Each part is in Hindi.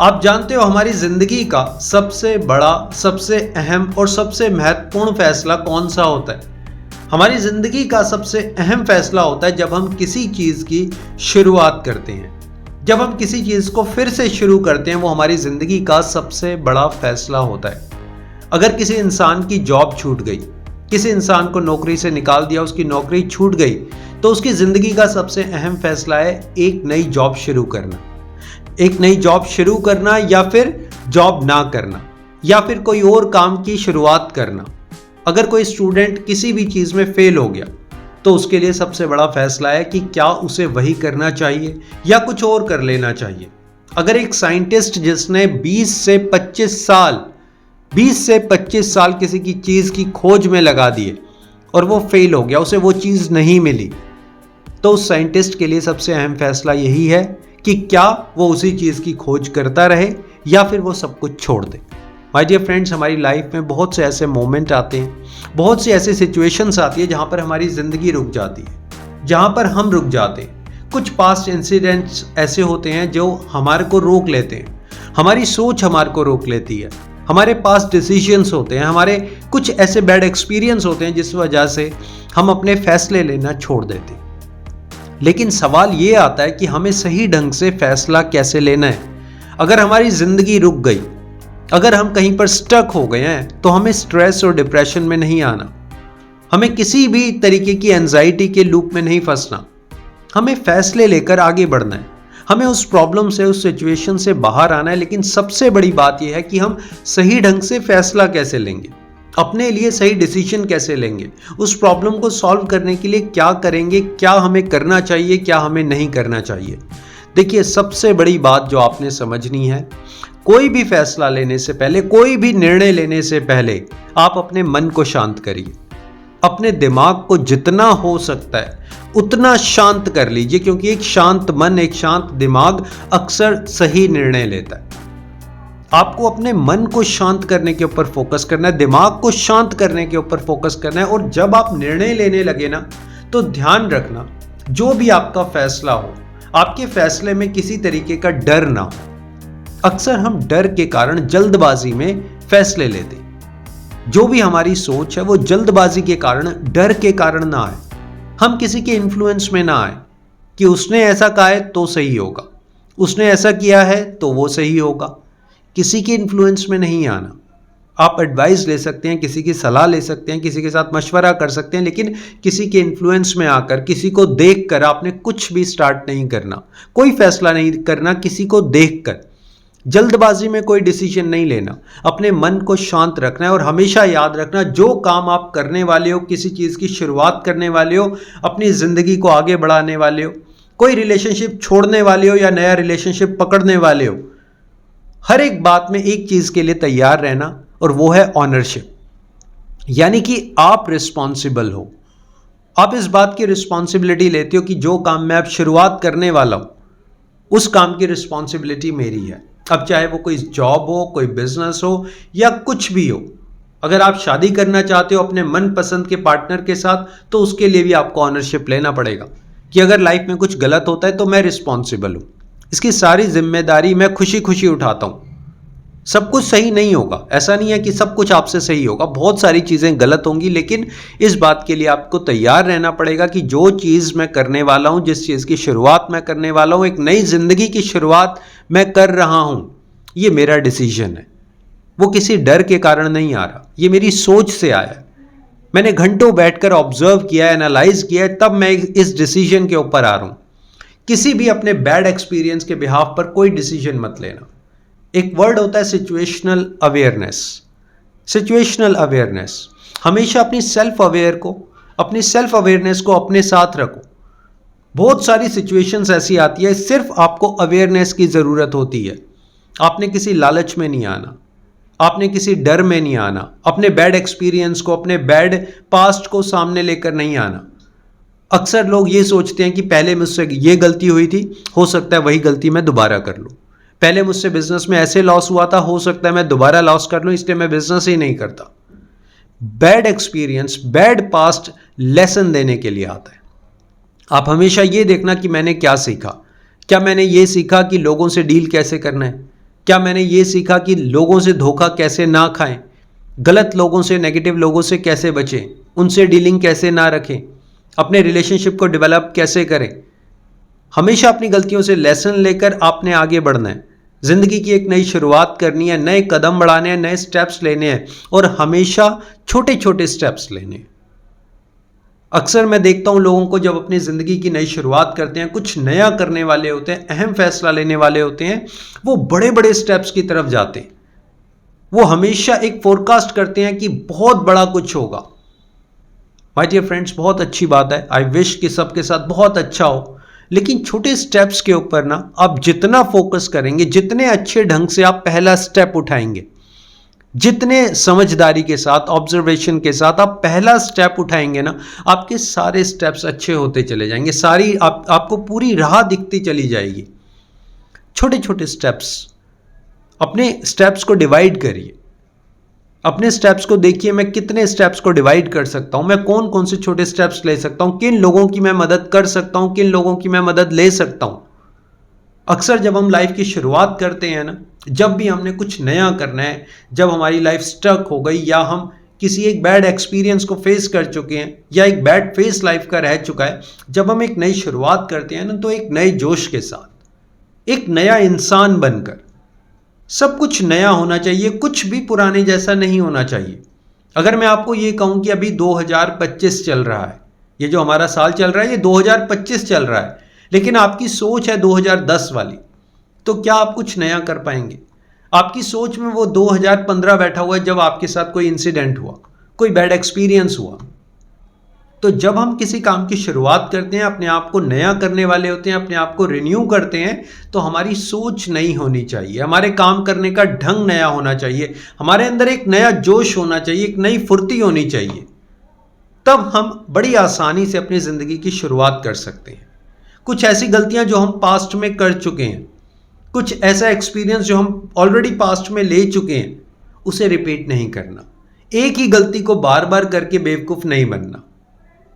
आप जानते हो हमारी ज़िंदगी का सबसे बड़ा, सबसे अहम और सबसे महत्वपूर्ण फैसला कौन सा होता है? हमारी ज़िंदगी का सबसे अहम फैसला होता है जब हम किसी चीज़ की शुरुआत करते हैं। जब हम किसी चीज़ को फिर से शुरू करते हैं, वो हमारी ज़िंदगी का सबसे बड़ा फैसला होता है। अगर किसी इंसान की जॉब छूट गई, किसी इंसान को नौकरी से निकाल दिया, उसकी नौकरी छूट गई, तो उसकी ज़िंदगी का सबसे अहम फैसला है एक नई जॉब शुरू करना। एक नई जॉब शुरू करना या फिर जॉब ना करना या फिर कोई और काम की शुरुआत करना। अगर कोई स्टूडेंट किसी भी चीज़ में फेल हो गया तो उसके लिए सबसे बड़ा फैसला है कि क्या उसे वही करना चाहिए या कुछ और कर लेना चाहिए। अगर एक साइंटिस्ट जिसने 20 से 25 साल किसी की चीज़ की खोज में लगा दिए और वो फेल हो गया, उसे वो चीज़ नहीं मिली, तो उस साइंटिस्ट के लिए सबसे अहम फैसला यही है कि क्या वो उसी चीज़ की खोज करता रहे या फिर वो सब कुछ छोड़ दे। माय डियर फ्रेंड्स, हमारी लाइफ में बहुत से ऐसे मोमेंट आते हैं, बहुत सी ऐसी सिचुएशंस आती है जहाँ पर हमारी ज़िंदगी रुक जाती है, जहाँ पर हम रुक जाते हैं। कुछ पास्ट इंसिडेंट्स ऐसे होते हैं जो हमारे को रोक लेते हैं, हमारी सोच हमारे को रोक लेती है, हमारे पास डिसीजंस होते हैं, हमारे कुछ ऐसे बैड एक्सपीरियंस होते हैं जिस वजह से हम अपने फैसले लेना छोड़ देते हैं। लेकिन सवाल ये आता है कि हमें सही ढंग से फैसला कैसे लेना है। अगर हमारी ज़िंदगी रुक गई, अगर हम कहीं पर स्टक हो गए हैं, तो हमें स्ट्रेस और डिप्रेशन में नहीं आना, हमें किसी भी तरीके की एंजाइटी के लूप में नहीं फंसना। हमें फैसले लेकर आगे बढ़ना है, हमें उस प्रॉब्लम से, उस सिचुएशन से बाहर आना है। लेकिन सबसे बड़ी बात यह है कि हम सही ढंग से फैसला कैसे लेंगे, अपने लिए सही डिसीजन कैसे लेंगे, उस प्रॉब्लम को सॉल्व करने के लिए क्या करेंगे, क्या हमें करना चाहिए, क्या हमें नहीं करना चाहिए। देखिए, सबसे बड़ी बात जो आपने समझनी है, कोई भी फैसला लेने से पहले, कोई भी निर्णय लेने से पहले आप अपने मन को शांत करिए। अपने दिमाग को जितना हो सकता है उतना शांत कर लीजिए, क्योंकि एक शांत मन, एक शांत दिमाग अक्सर सही निर्णय लेता है। आपको अपने मन को शांत करने के ऊपर फोकस करना है, दिमाग को शांत करने के ऊपर फोकस करना है। और जब आप निर्णय लेने लगे ना, तो ध्यान रखना, जो भी आपका फैसला हो, आपके फैसले में किसी तरीके का डर ना हो। अक्सर हम डर के कारण जल्दबाजी में फैसले लेते हैं। जो भी हमारी सोच है वो जल्दबाजी के कारण, डर के कारण ना आए। हम किसी के इन्फ्लुएंस में ना आए कि उसने ऐसा कहा है तो सही होगा, उसने ऐसा किया है तो वो सही होगा। किसी के इन्फ्लुएंस में नहीं आना। आप एडवाइस ले सकते हैं, किसी की सलाह ले सकते हैं, किसी के साथ मशवरा कर सकते हैं, लेकिन किसी के इन्फ्लुएंस में आकर, किसी को देखकर आपने कुछ भी स्टार्ट नहीं करना, कोई फैसला नहीं करना। किसी को देखकर जल्दबाजी में कोई डिसीजन नहीं लेना। अपने मन को शांत रखना है और हमेशा याद रखना, जो काम आप करने वाले हो, किसी चीज़ की शुरुआत करने वाले हो, अपनी ज़िंदगी को आगे बढ़ाने वाले हो, कोई रिलेशनशिप छोड़ने वाले हो या नया रिलेशनशिप पकड़ने वाले हो, हर एक बात में एक चीज़ के लिए तैयार रहना, और वो है ऑनरशिप। यानी कि आप रिस्पॉन्सिबल हो। आप इस बात की रिस्पॉन्सिबिलिटी लेते हो कि जो काम मैं अब शुरुआत करने वाला हूँ, उस काम की रिस्पॉन्सिबिलिटी मेरी है। अब चाहे वो कोई जॉब हो, कोई बिजनेस हो या कुछ भी हो। अगर आप शादी करना चाहते हो अपने मनपसंद के पार्टनर के साथ, तो उसके लिए भी आपको ऑनरशिप लेना पड़ेगा कि अगर लाइफ में कुछ गलत होता है तो मैं रिस्पॉन्सिबल हूँ, इसकी सारी जिम्मेदारी मैं खुशी खुशी उठाता हूँ। सब कुछ सही नहीं होगा, ऐसा नहीं है कि सब कुछ आपसे सही होगा, बहुत सारी चीज़ें गलत होंगी, लेकिन इस बात के लिए आपको तैयार रहना पड़ेगा कि जो चीज़ मैं करने वाला हूँ, जिस चीज़ की शुरुआत मैं करने वाला हूँ, एक नई ज़िंदगी की शुरुआत मैं कर रहा हूँ, ये मेरा डिसीजन है। वो किसी डर के कारण नहीं आ रहा, ये मेरी सोच से आया है। मैंने घंटों बैठकर ऑब्जर्व किया, एनालाइज किया, तब मैं इस डिसीजन के ऊपर आ रहा हूँ। किसी भी अपने बैड एक्सपीरियंस के बिहाफ पर कोई डिसीजन मत लेना। एक वर्ड होता है सिचुएशनल अवेयरनेस। सिचुएशनल अवेयरनेस, हमेशा अपनी सेल्फ अवेयरनेस को अपने साथ रखो। बहुत सारी सिचुएशंस ऐसी आती है, सिर्फ आपको अवेयरनेस की ज़रूरत होती है। आपने किसी लालच में नहीं आना, आपने किसी डर में नहीं आना, अपने बैड एक्सपीरियंस को, अपने बैड पास्ट को सामने लेकर नहीं आना। अक्सर लोग ये सोचते हैं कि पहले मुझसे ये गलती हुई थी, हो सकता है वही गलती मैं दोबारा कर लूँ। पहले मुझसे बिजनेस में ऐसे लॉस हुआ था, हो सकता है मैं दोबारा लॉस कर लूँ, इसलिए मैं बिजनेस ही नहीं करता। Bad experience, bad past lesson देने के लिए आता है। आप हमेशा ये देखना कि मैंने क्या सीखा। क्या मैंने ये सीखा कि लोगों से डील कैसे करना है? क्या मैंने ये सीखा कि लोगों से धोखा कैसे ना खाएं, गलत लोगों से, नेगेटिव लोगों से कैसे बचें, उनसे डीलिंग कैसे ना रखें, अपने रिलेशनशिप को डेवलप कैसे करें। हमेशा अपनी गलतियों से लेसन लेकर आपने आगे बढ़ना है। जिंदगी की एक नई शुरुआत करनी है, नए कदम बढ़ाने हैं, नए स्टेप्स लेने हैं और हमेशा छोटे छोटे स्टेप्स लेने हैं। अक्सर मैं देखता हूं लोगों को जब अपनी ज़िंदगी की नई शुरुआत करते हैं, कुछ नया करने वाले होते हैं, अहम फैसला लेने वाले होते हैं, वो बड़े बड़े स्टेप्स की तरफ जाते हैं। वो हमेशा एक फोरकास्ट करते हैं कि बहुत बड़ा कुछ होगा। माय डियर फ्रेंड्स, बहुत अच्छी बात है, आई विश कि सबके साथ बहुत अच्छा हो, लेकिन छोटे स्टेप्स के ऊपर ना आप जितना फोकस करेंगे, जितने अच्छे ढंग से आप पहला स्टेप उठाएंगे, जितने समझदारी के साथ, ऑब्जर्वेशन के साथ आप पहला स्टेप उठाएंगे ना, आपके सारे स्टेप्स अच्छे होते चले जाएंगे। आपको पूरी राह दिखती चली जाएगी। छोटे छोटे स्टेप्स, अपने स्टेप्स को डिवाइड करिए। अपने स्टेप्स को देखिए, मैं कितने स्टेप्स को डिवाइड कर सकता हूं, मैं कौन कौन से छोटे स्टेप्स ले सकता हूं, किन लोगों की मैं मदद कर सकता हूं, किन लोगों की मैं मदद ले सकता हूं। अक्सर जब हम लाइफ की शुरुआत करते हैं ना, जब भी हमने कुछ नया करना है, जब हमारी लाइफ स्टक हो गई या हम किसी एक बैड एक्सपीरियंस को फेस कर चुके हैं या एक बैड फेस लाइफ का रह चुका है, जब हम एक नई शुरुआत करते हैं ना, तो एक नए जोश के साथ, एक नया इंसान बनकर, सब कुछ नया होना चाहिए, कुछ भी पुराने जैसा नहीं होना चाहिए। अगर मैं आपको ये कहूं कि अभी 2025 चल रहा है, ये जो हमारा साल चल रहा है ये 2025 चल रहा है, लेकिन आपकी सोच है 2010 वाली, तो क्या आप कुछ नया कर पाएंगे? आपकी सोच में वो 2015 बैठा हुआ है जब आपके साथ कोई इंसिडेंट हुआ, कोई बैड एक्सपीरियंस हुआ। तो जब हम किसी काम की शुरुआत करते हैं, अपने आप को नया करने वाले होते हैं, अपने आप को रिन्यू करते हैं, तो हमारी सोच नई होनी चाहिए, हमारे काम करने का ढंग नया होना चाहिए, हमारे अंदर एक नया जोश होना चाहिए, एक नई फुर्ती होनी चाहिए। तब हम बड़ी आसानी से अपनी ज़िंदगी की शुरुआत कर सकते हैं। कुछ ऐसी गलतियां जो हम पास्ट में कर चुके हैं, कुछ ऐसा एक्सपीरियंस जो हम ऑलरेडी पास्ट में ले चुके हैं, उसे रिपीट नहीं करना। एक ही गलती को बार बार करके बेवकूफ़ नहीं बनना।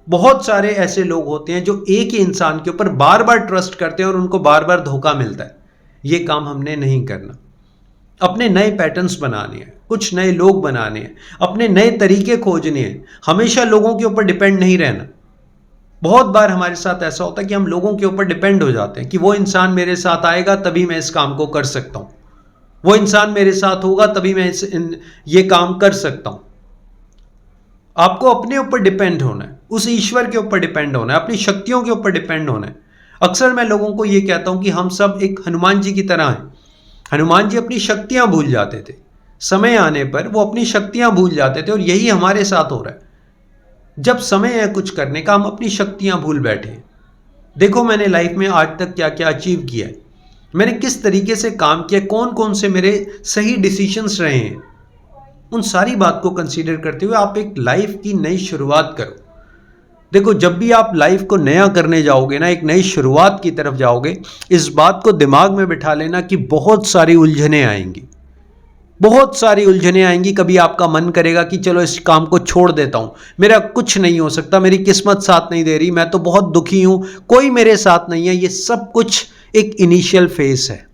बहुत सारे ऐसे लोग होते हैं जो एक ही इंसान के ऊपर बार बार ट्रस्ट करते हैं और उनको बार बार धोखा मिलता है। ये काम हमने नहीं करना। अपने नए पैटर्न्स बनाने हैं, कुछ नए लोग बनाने हैं, अपने नए तरीके खोजने हैं। हमेशा लोगों के ऊपर डिपेंड नहीं रहना। बहुत बार हमारे साथ ऐसा होता है कि हम लोगों के ऊपर डिपेंड हो जाते हैं कि वो इंसान मेरे साथ आएगा तभी मैं इस काम को कर सकता हूं, वो इंसान मेरे साथ होगा तभी मैं ये काम कर सकता हूं। आपको अपने ऊपर डिपेंड होना है, उस ईश्वर के ऊपर डिपेंड होना है, अपनी शक्तियों के ऊपर डिपेंड होना है। अक्सर मैं लोगों को ये कहता हूं कि हम सब एक हनुमान जी की तरह हैं। हनुमान जी अपनी शक्तियां भूल जाते थे, समय आने पर वो अपनी शक्तियां भूल जाते थे, और यही हमारे साथ हो रहा है। जब समय है कुछ करने का, हम अपनी शक्तियां भूल बैठे। देखो मैंने लाइफ में आज तक क्या क्या अचीव किया है, मैंने किस तरीके से काम किया, कौन कौन से मेरे सही डिसीजंस रहे हैं, उन सारी बात को कंसीडर करते हुए आप एक लाइफ की नई शुरुआत करो। देखो जब भी आप लाइफ को नया करने जाओगे ना, एक नई शुरुआत की तरफ जाओगे, इस बात को दिमाग में बिठा लेना कि बहुत सारी उलझनें आएंगी, बहुत सारी उलझनें आएंगी। कभी आपका मन करेगा कि चलो इस काम को छोड़ देता हूं, मेरा कुछ नहीं हो सकता, मेरी किस्मत साथ नहीं दे रही, मैं तो बहुत दुखी हूं, कोई मेरे साथ नहीं है। ये सब कुछ एक इनिशियल फेज है।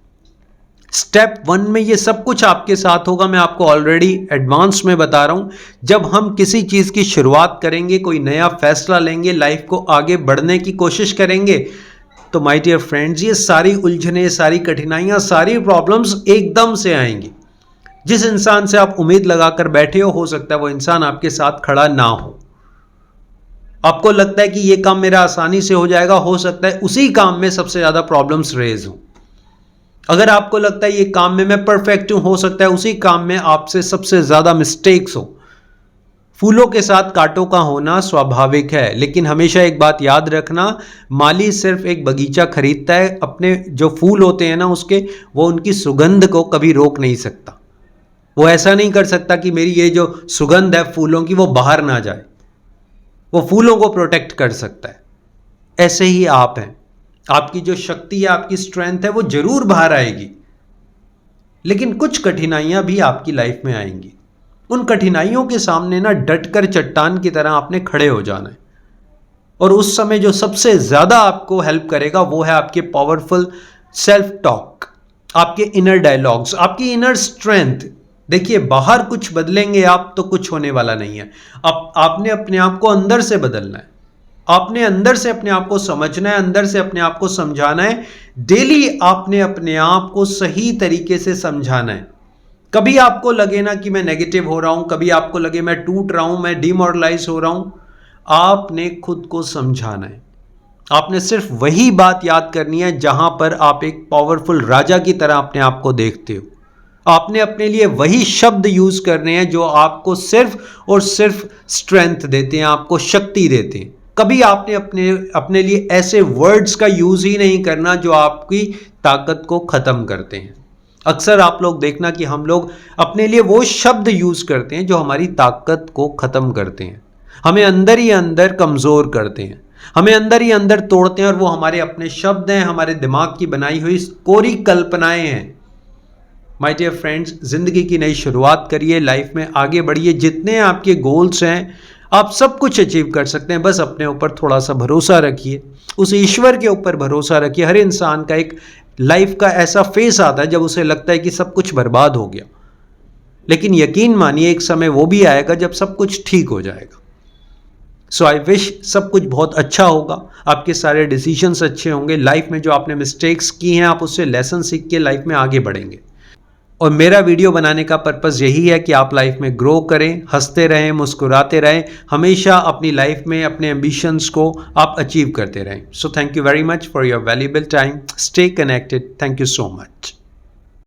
स्टेप 1 में ये सब कुछ आपके साथ होगा। मैं आपको ऑलरेडी एडवांस में बता रहा हूं। जब हम किसी चीज की शुरुआत करेंगे, कोई नया फैसला लेंगे, लाइफ को आगे बढ़ने की कोशिश करेंगे, तो माय डियर फ्रेंड्स, ये सारी उलझनें, सारी कठिनाइयां, सारी प्रॉब्लम्स एकदम से आएंगी। जिस इंसान से आप उम्मीद लगाकर बैठे हो सकता है वो इंसान आपके साथ खड़ा ना हो। आपको लगता है कि ये काम मेरा आसानी से हो जाएगा, हो सकता है उसी काम में सबसे ज्यादा प्रॉब्लम्स रेज हो। अगर आपको लगता है ये काम में मैं परफेक्ट हूं, हो सकता है उसी काम में आपसे सबसे ज्यादा मिस्टेक्स हो। फूलों के साथ कांटों का होना स्वाभाविक है, लेकिन हमेशा एक बात याद रखना, माली सिर्फ एक बगीचा खरीदता है, अपने जो फूल होते हैं ना उसके, वो उनकी सुगंध को कभी रोक नहीं सकता। वो ऐसा नहीं कर सकता कि मेरी ये जो सुगंध है फूलों की वो बाहर ना जाए, वो फूलों को प्रोटेक्ट कर सकता है। ऐसे ही आप हैं, आपकी जो शक्ति है, आपकी स्ट्रेंथ है, वो जरूर बाहर आएगी, लेकिन कुछ कठिनाइयां भी आपकी लाइफ में आएंगी। उन कठिनाइयों के सामने ना डटकर चट्टान की तरह आपने खड़े हो जाना है, और उस समय जो सबसे ज्यादा आपको हेल्प करेगा वो है आपके पावरफुल सेल्फ टॉक, आपके इनर डायलॉग्स, आपकी इनर स्ट्रेंथ। देखिए, बाहर कुछ बदलेंगे आप तो कुछ होने वाला नहीं है। आपने अपने आप को अंदर से बदलना है। आपने अंदर से अपने आप को समझना है, अंदर से अपने आप को समझाना है। डेली आपने अपने आप को सही तरीके से समझाना है। कभी आपको लगे ना कि मैं नेगेटिव हो रहा हूं, कभी आपको लगे मैं टूट रहा हूं, मैं डिमोरलाइज हो रहा हूं, आपने खुद को समझाना है। आपने सिर्फ वही बात याद करनी है जहां पर आप एक पावरफुल राजा की तरह अपने आप को देखते हो। आपने अपने लिए वही शब्द यूज करने हैं जो आपको सिर्फ और सिर्फ स्ट्रेंथ देते हैं, आपको शक्ति देते हैं। कभी आपने अपने लिए ऐसे वर्ड्स का यूज ही नहीं करना जो आपकी ताकत को खत्म करते हैं। अक्सर आप लोग देखना कि हम लोग अपने लिए वो शब्द यूज करते हैं जो हमारी ताकत को खत्म करते हैं, हमें अंदर ही अंदर कमजोर करते हैं, हमें अंदर ही अंदर तोड़ते हैं। और वो हमारे अपने शब्द हैं, हमारे दिमाग की बनाई हुई कोरी कल्पनाएं हैं। माय डियर फ्रेंड्स, जिंदगी की नई शुरुआत करिए, लाइफ में आगे बढ़िए। जितने आपके गोल्स हैं आप सब कुछ अचीव कर सकते हैं। बस अपने ऊपर थोड़ा सा भरोसा रखिए, उस ईश्वर के ऊपर भरोसा रखिए। हर इंसान का एक लाइफ का ऐसा फेस आता है जब उसे लगता है कि सब कुछ बर्बाद हो गया, लेकिन यकीन मानिए एक समय वो भी आएगा जब सब कुछ ठीक हो जाएगा। सो आई विश सब कुछ बहुत अच्छा होगा, आपके सारे डिसीजंस अच्छे होंगे। लाइफ में जो आपने मिस्टेक्स की हैं आप उससे लेसन सीख के लाइफ में आगे बढ़ेंगे। और मेरा वीडियो बनाने का पर्पस यही है कि आप लाइफ में ग्रो करें, हंसते रहें, मुस्कुराते रहें, हमेशा अपनी लाइफ में अपने एम्बिशंस को आप अचीव करते रहें। So thank you very much for your valuable time. Stay connected. Thank you so much.